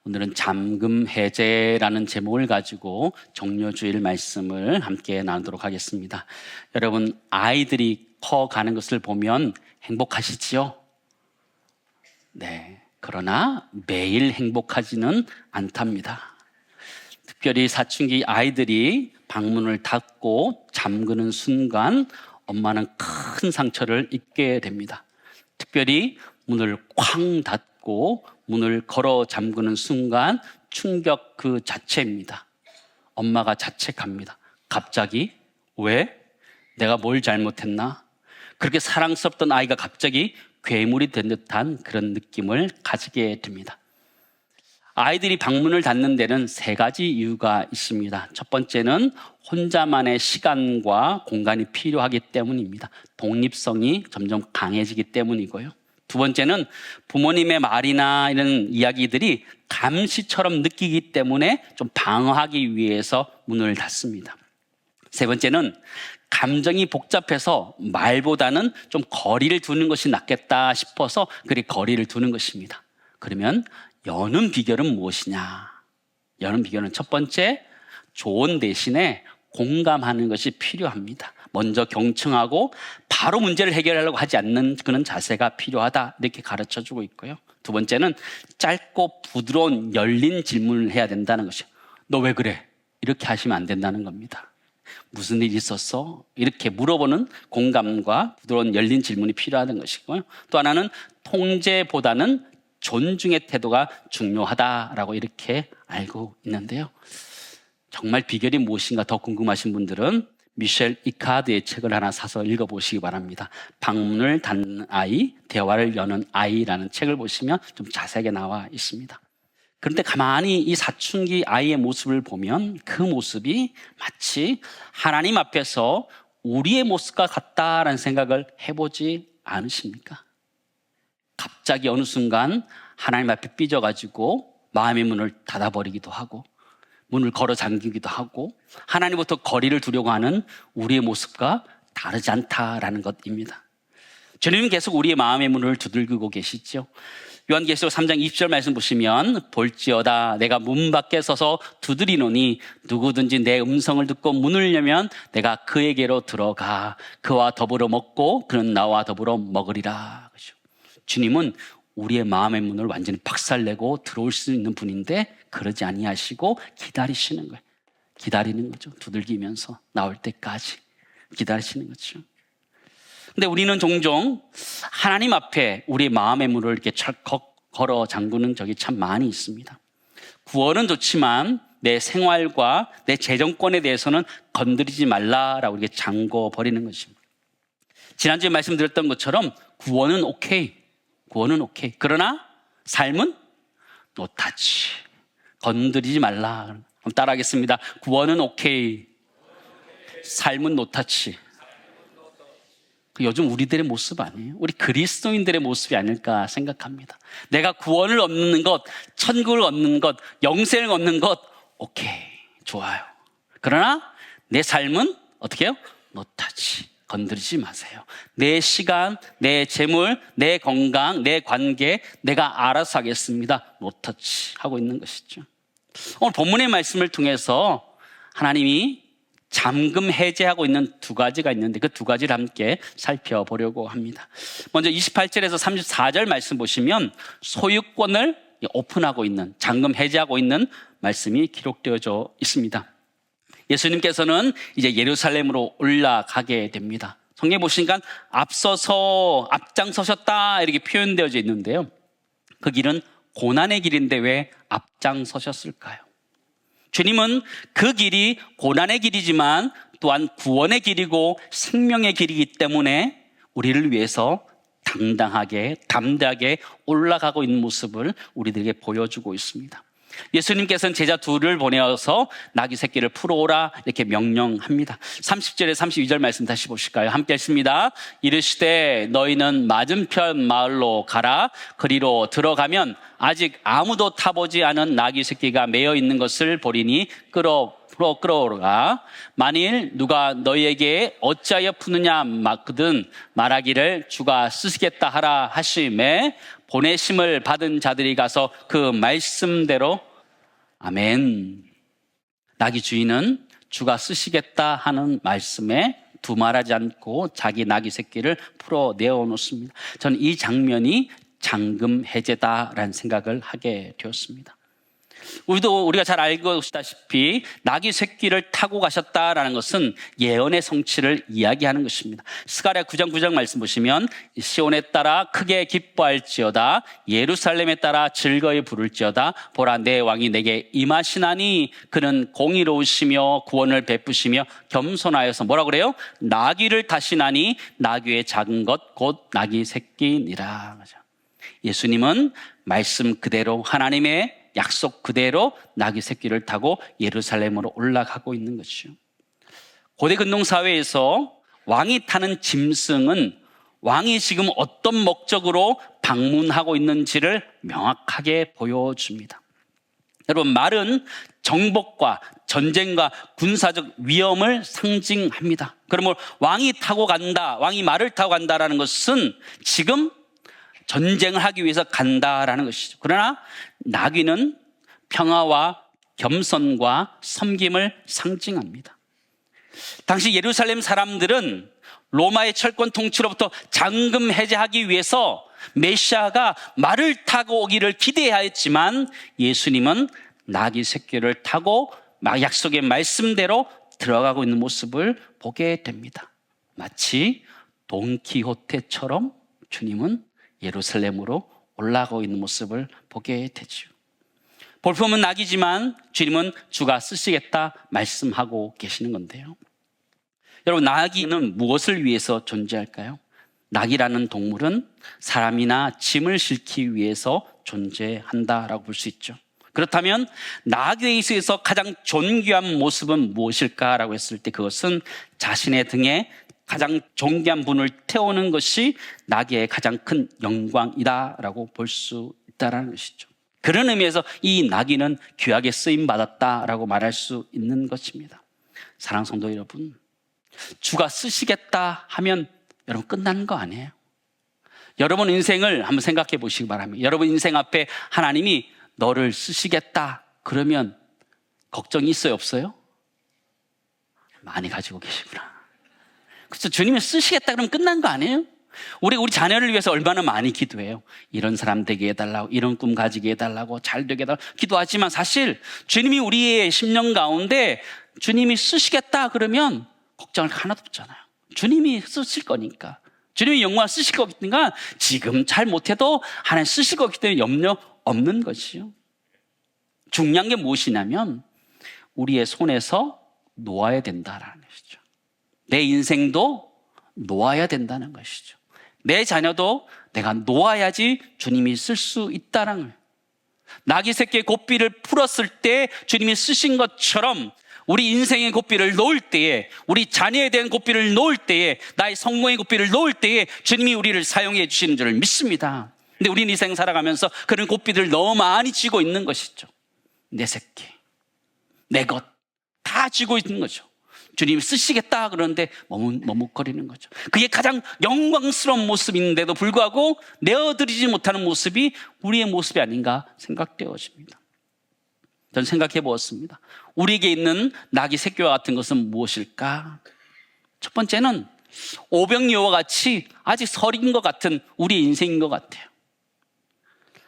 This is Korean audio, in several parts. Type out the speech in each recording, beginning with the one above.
오늘은 잠금 해제라는 제목을 가지고 종료주일 말씀을 함께 나누도록 하겠습니다. 여러분, 아이들이 커가는 것을 보면 행복하시지요? 네. 그러나 매일 행복하지는 않답니다. 특별히 사춘기 아이들이 방문을 닫고 잠그는 순간 엄마는 큰 상처를 입게 됩니다. 특별히 문을 쾅 닫고 문을 걸어 잠그는 순간 충격 그 자체입니다. 엄마가 자책합니다. 갑자기? 왜? 내가 뭘 잘못했나? 그렇게 사랑스럽던 아이가 갑자기 괴물이 된 듯한 그런 느낌을 가지게 됩니다. 아이들이 방문을 닫는 데는 세 가지 이유가 있습니다. 첫 번째는 혼자만의 시간과 공간이 필요하기 때문입니다. 독립성이 점점 강해지기 때문이고요. 두 번째는 부모님의 말이나 이런 이야기들이 감시처럼 느끼기 때문에 좀 방어하기 위해서 문을 닫습니다. 세 번째는 감정이 복잡해서 말보다는 좀 거리를 두는 것이 낫겠다 싶어서 그리 거리를 두는 것입니다. 그러면 여는 비결은 무엇이냐? 여는 비결은 첫 번째, 조언 대신에 공감하는 것이 필요합니다. 먼저 경청하고 바로 문제를 해결하려고 하지 않는 그런 자세가 필요하다, 이렇게 가르쳐주고 있고요. 두 번째는 짧고 부드러운 열린 질문을 해야 된다는 것이요. 너 왜 그래? 이렇게 하시면 안 된다는 겁니다. 무슨 일이 있었어? 이렇게 물어보는 공감과 부드러운 열린 질문이 필요하다는 것이고요. 또 하나는 통제보다는 존중의 태도가 중요하다라고 이렇게 알고 있는데요. 정말 비결이 무엇인가 더 궁금하신 분들은 미셸 이카르드의 책을 하나 사서 읽어보시기 바랍니다. 방문을 닫는 아이, 대화를 여는 아이라는 책을 보시면 좀 자세하게 나와 있습니다. 그런데 가만히 이 사춘기 아이의 모습을 보면 그 모습이 마치 하나님 앞에서 우리의 모습과 같다라는 생각을 해보지 않으십니까? 갑자기 어느 순간 하나님 앞에 삐져가지고 마음의 문을 닫아버리기도 하고 문을 걸어 잠기기도 하고 하나님부터 거리를 두려고 하는 우리의 모습과 다르지 않다라는 것입니다. 주님은 계속 우리의 마음의 문을 두들기고 계시죠. 요한계시록 3장 20절 말씀 보시면 볼지어다 내가 문 밖에 서서 두드리노니 누구든지 내 음성을 듣고 문을 열면 내가 그에게로 들어가 그와 더불어 먹고 그는 나와 더불어 먹으리라. 주님은 우리의 마음의 문을 완전히 박살내고 들어올 수 있는 분인데 그러지 아니하시고 기다리시는 거예요. 기다리는 거죠. 두들기면서 나올 때까지 기다리시는 거죠. 근데 우리는 종종 하나님 앞에 우리 마음의 문을 이렇게 철컥 걸어 잠그는 적이 참 많이 있습니다. 구원은 좋지만 내 생활과 내 재정권에 대해서는 건드리지 말라라고 이렇게 잠궈 버리는 것입니다. 지난주에 말씀드렸던 것처럼 구원은 오케이. 구원은 오케이. 그러나 삶은 노타치. 건드리지 말라. 그럼 따라하겠습니다. 구원은 오케이. 삶은 노타치. 요즘 우리들의 모습 아니에요? 우리 그리스도인들의 모습이 아닐까 생각합니다. 내가 구원을 얻는 것, 천국을 얻는 것, 영생을 얻는 것, 오케이, 좋아요. 그러나 내 삶은 어떻게 해요? 노타치. 건드리지 마세요. 내 시간, 내 재물, 내 건강, 내 관계 내가 알아서 하겠습니다. 노터치 하고 있는 것이죠. 오늘 본문의 말씀을 통해서 하나님이 잠금 해제하고 있는 두 가지가 있는데 그 두 가지를 함께 살펴보려고 합니다. 먼저 28절에서 34절 말씀 보시면 소유권을 오픈하고 있는, 잠금 해제하고 있는 말씀이 기록되어져 있습니다. 예수님께서는 이제 예루살렘으로 올라가게 됩니다. 성경에 보시니까 앞서서 앞장서셨다 이렇게 표현되어져 있는데요. 그 길은 고난의 길인데 왜 앞장서셨을까요? 주님은 그 길이 고난의 길이지만 또한 구원의 길이고 생명의 길이기 때문에 우리를 위해서 당당하게 담대하게 올라가고 있는 모습을 우리들에게 보여주고 있습니다. 예수님께서는 제자 둘을 보내어서 나귀 새끼를 풀어오라 이렇게 명령합니다. 30절에 32절 말씀 다시 보실까요? 함께 읽습니다. 이르시되 너희는 맞은편 마을로 가라. 그리로 들어가면 아직 아무도 타보지 않은 나귀 새끼가 매어 있는 것을 보리니 끌어오라. 만일 누가 너희에게 어찌하여 푸느냐 맞거든 말하기를 주가 쓰시겠다 하라 하심에 보내심을 받은 자들이 가서 그 말씀대로 아멘. 나귀 주인은 주가 쓰시겠다 하는 말씀에 두말하지 않고 자기 나귀 새끼를 풀어내어 놓습니다. 저는 이 장면이 잠금 해제다라는 생각을 하게 되었습니다. 우리가 잘 알고 있다시피 나귀 새끼를 타고 가셨다라는 것은 예언의 성취를 이야기하는 것입니다. 스가랴 9장 9장 말씀 보시면 시온에 따라 크게 기뻐할지어다, 예루살렘에 따라 즐거이 부를지어다. 보라, 내 왕이 내게 임하시나니 그는 공의로우시며 구원을 베푸시며 겸손하여서 뭐라고 그래요? 나귀를 타시나니 나귀의 작은 것 곧 나귀 새끼니라. 예수님은 말씀 그대로, 하나님의 약속 그대로 나귀 새끼를 타고 예루살렘으로 올라가고 있는 것이죠. 고대 근동사회에서 왕이 타는 짐승은 왕이 지금 어떤 목적으로 방문하고 있는지를 명확하게 보여줍니다. 여러분, 말은 정복과 전쟁과 군사적 위험을 상징합니다. 그러므로 왕이 타고 간다, 왕이 말을 타고 간다라는 것은 지금 전쟁을 하기 위해서 간다라는 것이죠. 그러나 나귀는 평화와 겸손과 섬김을 상징합니다. 당시 예루살렘 사람들은 로마의 철권 통치로부터 잠금 해제하기 위해서 메시아가 말을 타고 오기를 기대하였지만 예수님은 나귀 새끼를 타고 약속의 말씀대로 들어가고 있는 모습을 보게 됩니다. 마치 돈키호테처럼 주님은 예루살렘으로 올라가고 있는 모습을 보게 되죠. 볼품은 낙이지만 주님은 주가 쓰시겠다 말씀하고 계시는 건데요. 여러분, 낙이는 무엇을 위해서 존재할까요? 낙이라는 동물은 사람이나 짐을 싣기 위해서 존재한다라고 볼 수 있죠. 그렇다면 낙에 있어서 가장 존귀한 모습은 무엇일까라고 했을 때 그것은 자신의 등에 가장 존귀한 분을 태우는 것이 나귀의 가장 큰 영광이다라고 볼 수 있다는 것이죠. 그런 의미에서 이 나귀는 귀하게 쓰임받았다라고 말할 수 있는 것입니다. 사랑하는 성도 여러분, 주가 쓰시겠다 하면 여러분 끝나는 거 아니에요. 여러분 인생을 한번 생각해 보시기 바랍니다. 여러분 인생 앞에 하나님이 너를 쓰시겠다 그러면 걱정이 있어요, 없어요? 많이 가지고 계시구나. 그래서 주님이 쓰시겠다 그러면 끝난 거 아니에요? 우리 자녀를 위해서 얼마나 많이 기도해요. 이런 사람 되게 해달라고, 이런 꿈 가지게 해달라고, 잘 되게 해달라고 기도하지만 사실 주님이 우리의 심령 가운데 주님이 쓰시겠다 그러면 걱정할 거 하나도 없잖아요. 주님이 쓰실 거니까, 주님이 영광을 쓰실 거니까 지금 잘 못해도 하나님 쓰실 거기 때문에 염려 없는 것이요. 중요한 게 무엇이냐면 우리의 손에서 놓아야 된다라는 것이죠. 내 인생도 놓아야 된다는 것이죠. 내 자녀도 내가 놓아야지 주님이 쓸 수 있다는 거예요. 나귀 새끼의 고삐를 풀었을 때 주님이 쓰신 것처럼 우리 인생의 고삐를 놓을 때에, 우리 자녀에 대한 고삐를 놓을 때에, 나의 성공의 고삐를 놓을 때에 주님이 우리를 사용해 주시는 줄을 믿습니다. 근데 우리 인생 살아가면서 그런 고삐들을 너무 많이 쥐고 있는 것이죠. 내 새끼, 내 것 다 쥐고 있는 거죠. 주님이 쓰시겠다 그러는데 머뭇거리는 거죠. 그게 가장 영광스러운 모습인데도 불구하고 내어드리지 못하는 모습이 우리의 모습이 아닌가 생각되어집니다. 저는 생각해 보았습니다. 우리에게 있는 나귀 새끼와 같은 것은 무엇일까? 첫 번째는 오병이어와 같이 아직 설인 것 같은 우리의 인생인 것 같아요.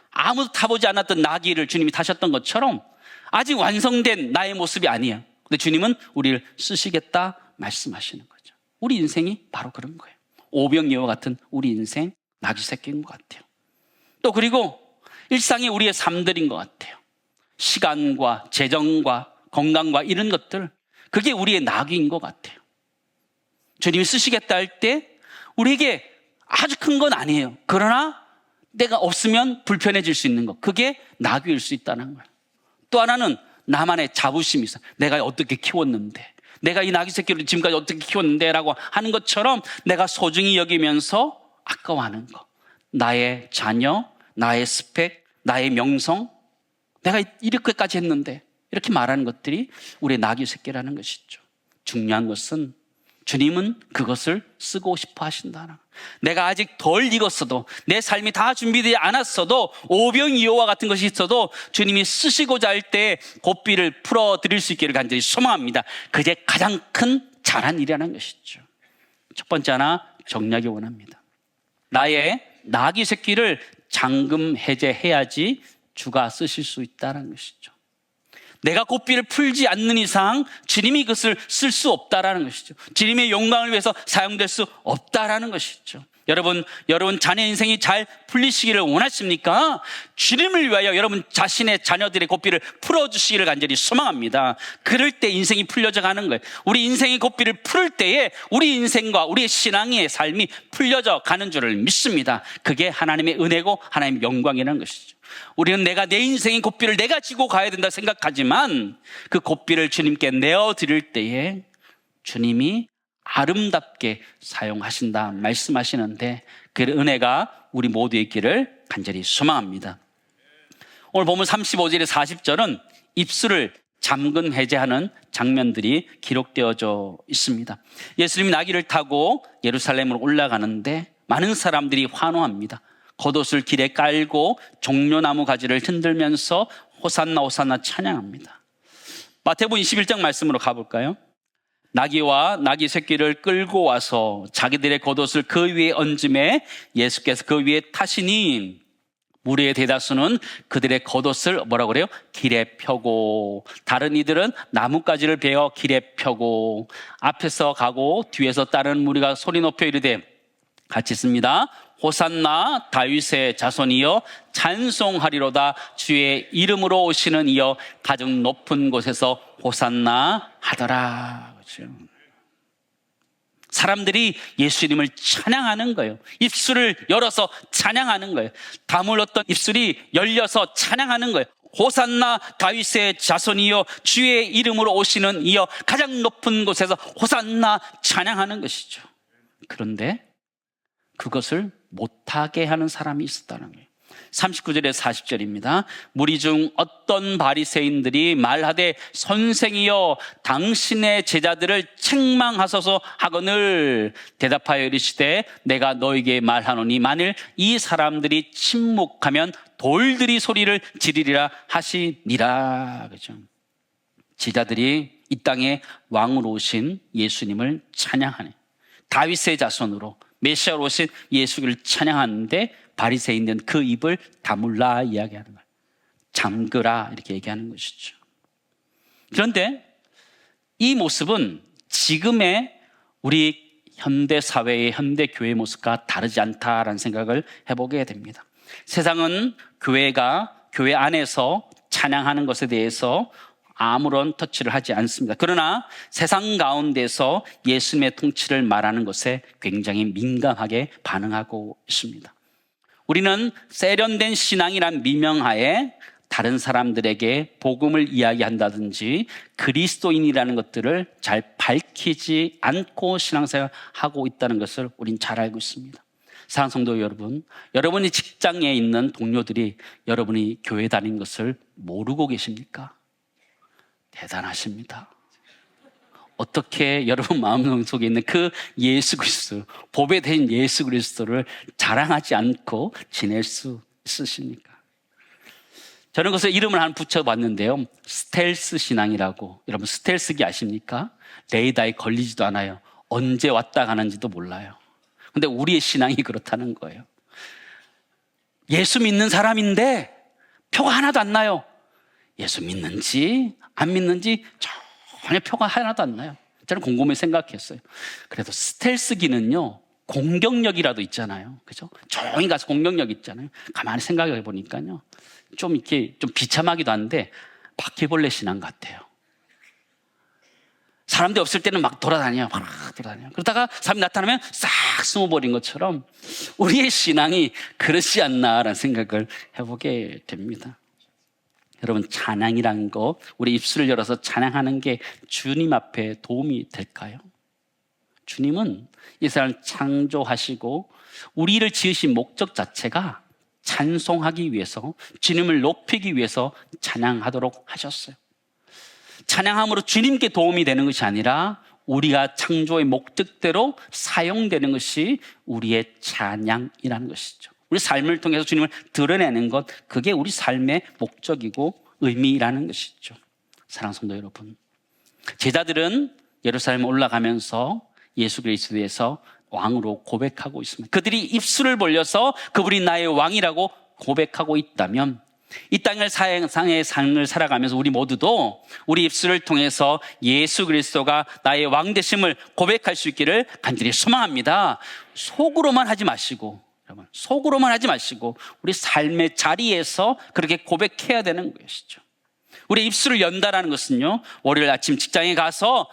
아무도 타보지 않았던 나귀를 주님이 타셨던 것처럼 아직 완성된 나의 모습이 아니에요. 근데 주님은 우리를 쓰시겠다 말씀하시는 거죠. 우리 인생이 바로 그런 거예요. 오병이어와 같은 우리 인생, 나귀 새끼인 것 같아요. 또 그리고 일상이 우리의 삶들인 것 같아요. 시간과 재정과 건강과 이런 것들, 그게 우리의 나귀인 것 같아요. 주님이 쓰시겠다 할 때 우리에게 아주 큰 건 아니에요. 그러나 내가 없으면 불편해질 수 있는 것, 그게 나귀일 수 있다는 거예요. 또 하나는 나만의 자부심이 있어요. 내가 어떻게 키웠는데, 내가 이 나귀 새끼를 지금까지 어떻게 키웠는데 라고 하는 것처럼 내가 소중히 여기면서 아까워하는 것, 나의 자녀, 나의 스펙, 나의 명성, 내가 이렇게까지 했는데, 이렇게 말하는 것들이 우리의 나귀 새끼라는 것이죠. 중요한 것은 주님은 그것을 쓰고 싶어 하신다. 내가 아직 덜 익었어도, 내 삶이 다 준비되지 않았어도, 오병이어와 같은 것이 있어도 주님이 쓰시고자 할 때 고삐를 풀어드릴 수 있기를 간절히 소망합니다. 그게 가장 큰 잘한 일이라는 것이죠. 첫 번째 하나 정리하기 원합니다. 나의 나귀 새끼를 잠금 해제해야지 주가 쓰실 수 있다는 것이죠. 내가 고삐를 풀지 않는 이상 주님이 그것을 쓸 수 없다라는 것이죠. 주님의 영광을 위해서 사용될 수 없다라는 것이죠. 여러분 자녀 인생이 잘 풀리시기를 원하십니까? 주님을 위하여 여러분 자신의 자녀들의 고삐를 풀어주시기를 간절히 소망합니다. 그럴 때 인생이 풀려져 가는 거예요. 우리 인생의 고삐를 풀을 때에 우리 인생과 우리의 신앙의 삶이 풀려져 가는 줄을 믿습니다. 그게 하나님의 은혜고 하나님의 영광이라는 것이죠. 우리는 내 인생의 고삐를 내가 지고 가야 된다 생각하지만 그 고삐를 주님께 내어드릴 때에 주님이 아름답게 사용하신다 말씀하시는데 그 은혜가 우리 모두에 있기를 간절히 소망합니다. 오늘 보면 35절에 40절은 입술을 잠금 해제하는 장면들이 기록되어져 있습니다. 예수님이 나귀를 타고 예루살렘으로 올라가는데 많은 사람들이 환호합니다. 겉옷을 길에 깔고 종려나무 가지를 흔들면서 호산나 호산나 찬양합니다. 마태복음 21장 말씀으로 가볼까요? 나귀와 나귀 새끼를 끌고 와서 자기들의 겉옷을 그 위에 얹음에 예수께서 그 위에 타시니 무리의 대다수는 그들의 겉옷을 뭐라고 그래요? 길에 펴고, 다른 이들은 나뭇가지를 베어 길에 펴고, 앞에서 가고 뒤에서 따르는 무리가 소리 높여 이르되, 같이 있습니다. 호산나 다윗의 자손이여 찬송하리로다. 주의 이름으로 오시는 이여 가장 높은 곳에서 호산나 하더라. 그렇죠? 사람들이 예수님을 찬양하는 거예요. 입술을 열어서 찬양하는 거예요. 다물었던 입술이 열려서 찬양하는 거예요. 호산나 다윗의 자손이여 주의 이름으로 오시는 이여 가장 높은 곳에서 호산나 찬양하는 것이죠. 그런데 그것을 못하게 하는 사람이 있었다는 거예요. 39절에 40절입니다. 무리 중 어떤 바리새인들이 말하되 선생이여 당신의 제자들을 책망하소서 하거늘 대답하여 이르시되 내가 너에게 말하노니 만일 이 사람들이 침묵하면 돌들이 소리를 지르리라 하시니라. 그죠? 제자들이 이 땅에 왕으로 오신 예수님을 찬양하네. 다윗의 자손으로 메시아로 오신 예수를 찬양하는데 바리새인은 그 입을 다물라 이야기하는 거예요. 잠그라 이렇게 얘기하는 것이죠. 그런데 이 모습은 지금의 우리 현대 사회의 현대 교회 모습과 다르지 않다라는 생각을 해보게 됩니다. 세상은 교회 안에서 찬양하는 것에 대해서 아무런 터치를 하지 않습니다. 그러나 세상 가운데서 예수님의 통치를 말하는 것에 굉장히 민감하게 반응하고 있습니다. 우리는 세련된 신앙이란 미명하에 다른 사람들에게 복음을 이야기한다든지 그리스도인이라는 것들을 잘 밝히지 않고 신앙생활하고 있다는 것을 우린 잘 알고 있습니다. 사랑하는 성도 여러분, 여러분이 직장에 있는 동료들이 여러분이 교회 다니는 것을 모르고 계십니까? 대단하십니다. 어떻게 여러분 마음속에 있는 그 예수 그리스도, 보배된 예수 그리스도를 자랑하지 않고 지낼 수 있으십니까? 저는 그것에 이름을 하나 붙여봤는데요. 스텔스 신앙이라고. 여러분 스텔스기 아십니까? 레이더에 걸리지도 않아요. 언제 왔다 가는지도 몰라요. 근데 우리의 신앙이 그렇다는 거예요. 예수 믿는 사람인데 표가 하나도 안 나요. 예수 믿는지 안 믿는지 전혀 표가 하나도 안 나요. 저는 곰곰이 생각했어요. 그래도 스텔스기는요, 공격력이라도 있잖아요. 그죠? 조용히 가서 공격력 있잖아요. 가만히 생각해 보니까요, 좀 이렇게 좀 비참하기도 한데 바퀴벌레 신앙 같아요. 사람들이 없을 때는 막 돌아다녀요. 그러다가 사람이 나타나면 싹 숨어버린 것처럼 우리의 신앙이 그렇지 않나라는 생각을 해보게 됩니다. 여러분, 찬양이라는 거, 우리 입술을 열어서 찬양하는 게 주님 앞에 도움이 될까요? 주님은 이 세상을 창조하시고 우리를 지으신 목적 자체가 찬송하기 위해서, 주님을 높이기 위해서 찬양하도록 하셨어요. 찬양함으로 주님께 도움이 되는 것이 아니라 우리가 창조의 목적대로 사용되는 것이 우리의 찬양이라는 것이죠. 우리 삶을 통해서 주님을 드러내는 것, 그게 우리 삶의 목적이고 의미라는 것이죠. 사랑하는 성도 여러분, 제자들은 예루살렘에 올라가면서 예수 그리스도에서 왕으로 고백하고 있습니다. 그들이 입술을 벌려서 그분이 나의 왕이라고 고백하고 있다면, 이 땅의 상의 삶을 살아가면서 우리 모두도 우리 입술을 통해서 예수 그리스도가 나의 왕 되심을 고백할 수 있기를 간절히 소망합니다. 속으로만 하지 마시고, 여러분, 속으로만 하지 마시고 우리 삶의 자리에서 그렇게 고백해야 되는 것이죠. 우리 입술을 연다라는 것은요, 월요일 아침 직장에 가서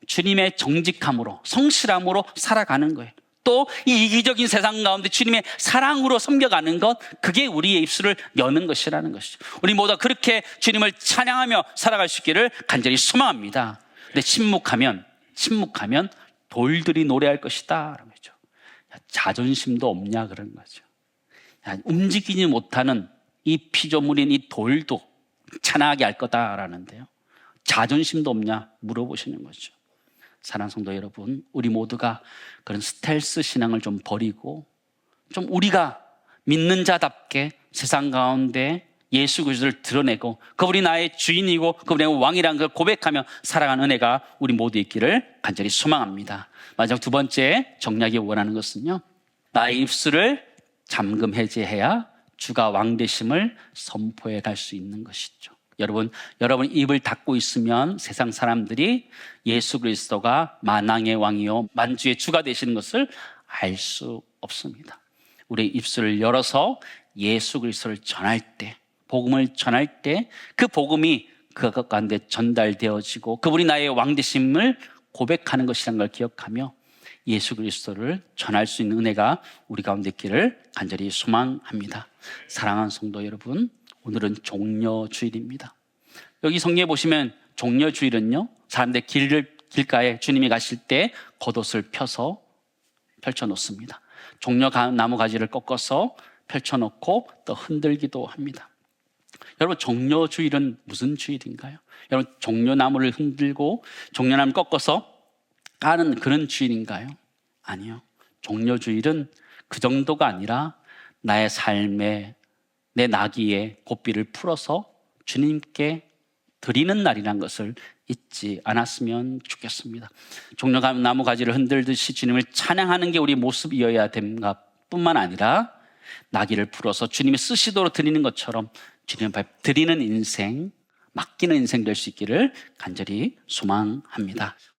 주님의 정직함으로, 성실함으로 살아가는 거예요. 또 이 이기적인 세상 가운데 주님의 사랑으로 섬겨가는 것, 그게 우리의 입술을 여는 것이라는 것이죠. 우리 모두 그렇게 주님을 찬양하며 살아갈 수 있기를 간절히 소망합니다. 근데 침묵하면 돌들이 노래할 것이다 라는 거죠. 자존심도 없냐 그런 거죠. 움직이지 못하는 이 피조물인 이 돌도 찬양하게 할 거다라는데요, 자존심도 없냐 물어보시는 거죠. 사랑하는 성도 여러분, 우리 모두가 그런 스텔스 신앙을 좀 버리고 좀 우리가 믿는 자답게 세상 가운데 예수 그리스도를 드러내고 그분이 나의 주인이고 그분의 왕이라는 걸 고백하며 살아가는 은혜가 우리 모두 있기를 간절히 소망합니다. 마지막 두 번째 정략이 원하는 것은요, 나의 입술을 잠금 해제해야 주가 왕 되심을 선포해 갈 수 있는 것이죠. 여러분 입을 닫고 있으면 세상 사람들이 예수 그리스도가 만왕의 왕이요 만주의 주가 되시는 것을 알 수 없습니다. 우리 입술을 열어서 예수 그리스도를 전할 때, 복음을 전할 때 그 복음이 그 가운데 전달되어지고 그분이 나의 왕 되심을 고백하는 것이라는 걸 기억하며 예수 그리스도를 전할 수 있는 은혜가 우리 가운데 있기를 간절히 소망합니다. 사랑하는 성도 여러분, 오늘은 종려주일입니다. 여기 성경에 보시면 종려주일은요, 사람들 길가에 주님이 가실 때 겉옷을 펴서 펼쳐놓습니다. 종려나무 가지를 꺾어서 펼쳐놓고 또 흔들기도 합니다. 여러분, 종려주일은 무슨 주일인가요? 여러분, 종려나무를 흔들고 종려나무를 꺾어서 까는 그런 주일인가요? 아니요. 종려주일은 그 정도가 아니라 나의 삶에, 내 나귀의 고삐를 풀어서 주님께 드리는 날이라는 것을 잊지 않았으면 좋겠습니다. 종려나무 가지를 흔들듯이 주님을 찬양하는 게 우리 모습이어야 됩니다 뿐만 아니라 나귀를 풀어서 주님의 쓰시도록 드리는 것처럼 주님 앞에 드리는 인생, 맡기는 인생 될 수 있기를 간절히 소망합니다.